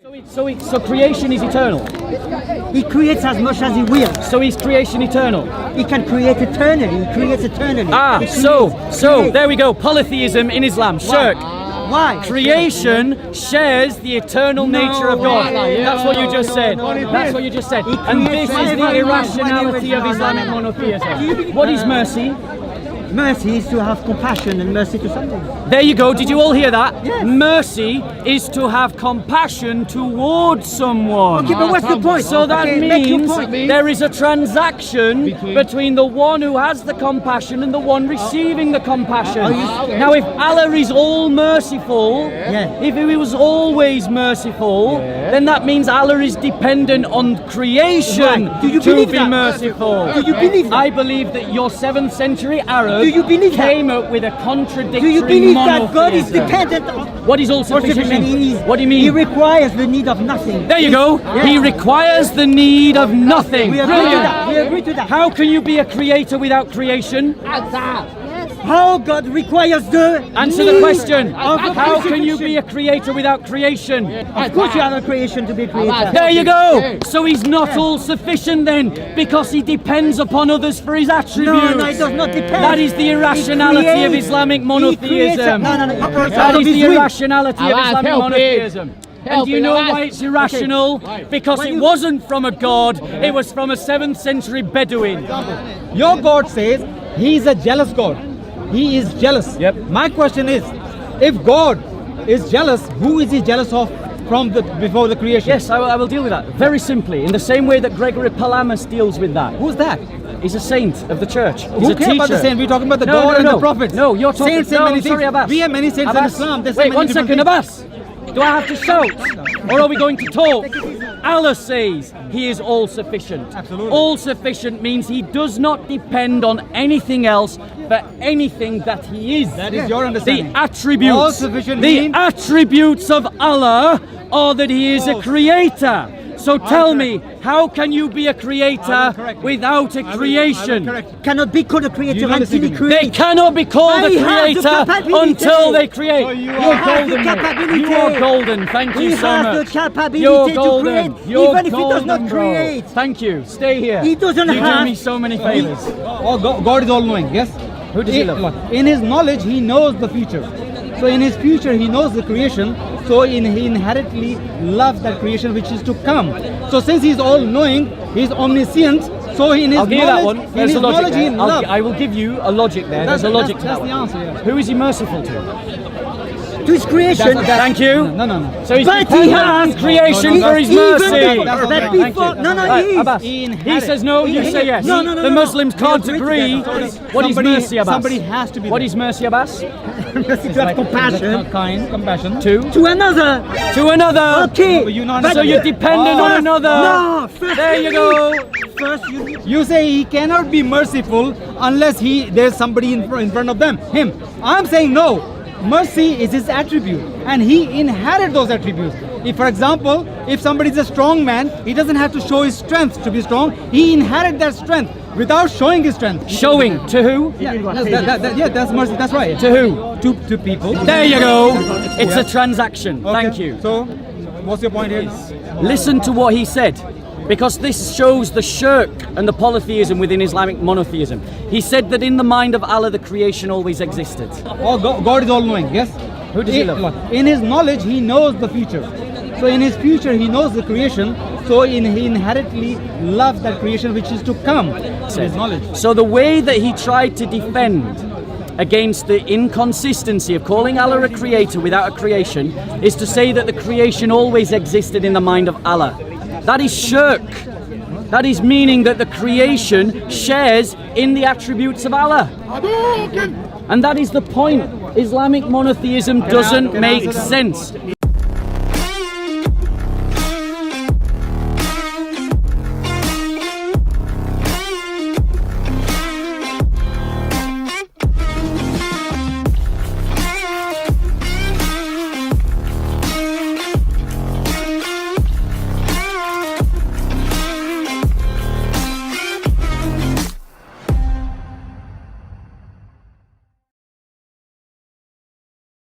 So creation is eternal. He creates as much as he will. So is creation eternal? He can create eternally. He creates eternally. So there we go. Polytheism in Islam. Shirk. Why? Creation shares the eternal nature of God. That's what you just said. That's what you just said. And this is the irrationality of Islamic monotheism. What is mercy? Mercy is to have compassion and mercy to something. There you go. Did you all hear that? Yes. Mercy is to have compassion towards someone. Okay, but what's the point? So that means point. there is a transaction between the one who has the compassion and the one receiving the compassion. Now, if Allah is all merciful, if He was always merciful, then that means Allah is dependent on creation to be merciful. Do you believe that? I believe that your 7th century Arab Do you believe came up with a contradictory Do you believe monotheism. that God is dependent on What is all sufficient mean? What do you mean? He requires the need of nothing. There you go. He requires the need of nothing. We agree to that. We agree to that. How can you be a creator without creation? How God requires the Answer need the question. of How can you creation. be a creator without creation? Of course you have a creation to be created. There you go. So He's not all sufficient then, because He depends upon others for His attributes. No, it does not depend. That is the irrationality of Islamic monotheism. That is the irrationality of Islamic monotheism. And do you know why it's irrational? Because it wasn't from a God, it was from a 7th century Bedouin. Your God says He is a jealous God. He is jealous. Yep. My question is, if God is jealous, who is He jealous of from before the creation? Yes, I will deal with that very simply, in the same way that Gregory Palamas deals with that. Who's that? He's a saint of the church. He's Who a cares teacher. about the saint? We're talking about the God and the prophets. No, you're talking saints and many sorry, things. Abbas. We have many saints in Abbas. Islam. There's Wait, many one different second, things. Abbas. Do I have to shout? Or are we going to talk? Allah says He is all sufficient. Absolutely. All sufficient means He does not depend on anything else for anything that He is. That is your understanding. The attributes, All sufficient the means- attributes of Allah are that He is a creator. So tell me, how can you be a creator without a creation? Cannot be called a creator You know until he the They creates. cannot be called a He has the creator capability. until they create. So you You're has the golden, mate. capability. You are golden. Thank He you so has much. the capability You're to golden. create, You're even if he does not golden, bro. create. Thank you. Stay here. He doesn't You do have- me so many favors. Oh, God is all-knowing, yes? Who does He love? In His knowledge, He knows the future. So in His future, He knows the creation. So He inherently loves that creation which is to come. So since He's all-knowing, He's omniscient. So in His I'll give you that knowledge, one. in There's His a logic knowledge, He there. loves. I will give you a logic there. There's a logic to that That's one. the answer, yeah. Who is He merciful to? To his creation. Thank you. No. So He's But He dependent has on creation No, for His even mercy. but Thank before, no, Right, he is. Abbas. He He inherits. says no, you say yes. No. The Muslims can't We agree. agree to that. What is mercy, Abbas? Somebody has to be What there. is mercy, Abbas? To have compassion Kind, compassion. To another. another. Okay. But you know, So you're dependent on another. No, first There you go. First you You say He cannot be merciful unless there's somebody in front of Him. I'm saying no. Mercy is His attribute, and He inherits those attributes. If, for example, if somebody is a strong man, he doesn't have to show his strength to be strong. He inherits that strength without showing his strength. Showing to who? Yeah, that's mercy. That's right. To who? To people. There you go. It's a transaction. Okay. Thank you. So, what's your point here? Listen to what he said, because this shows the shirk and the polytheism within Islamic monotheism. He said that in the mind of Allah, the creation always existed. Oh, God is all-knowing. Yes. Who does He love? In His knowledge, He knows the future. So in His future, He knows the creation. So He inherently loves that creation which is to come. His knowledge. So the way that he tried to defend against the inconsistency of calling Allah a creator without a creation is to say that the creation always existed in the mind of Allah. That is shirk. That is meaning that the creation shares in the attributes of Allah. And that is the point. Islamic monotheism doesn't make sense.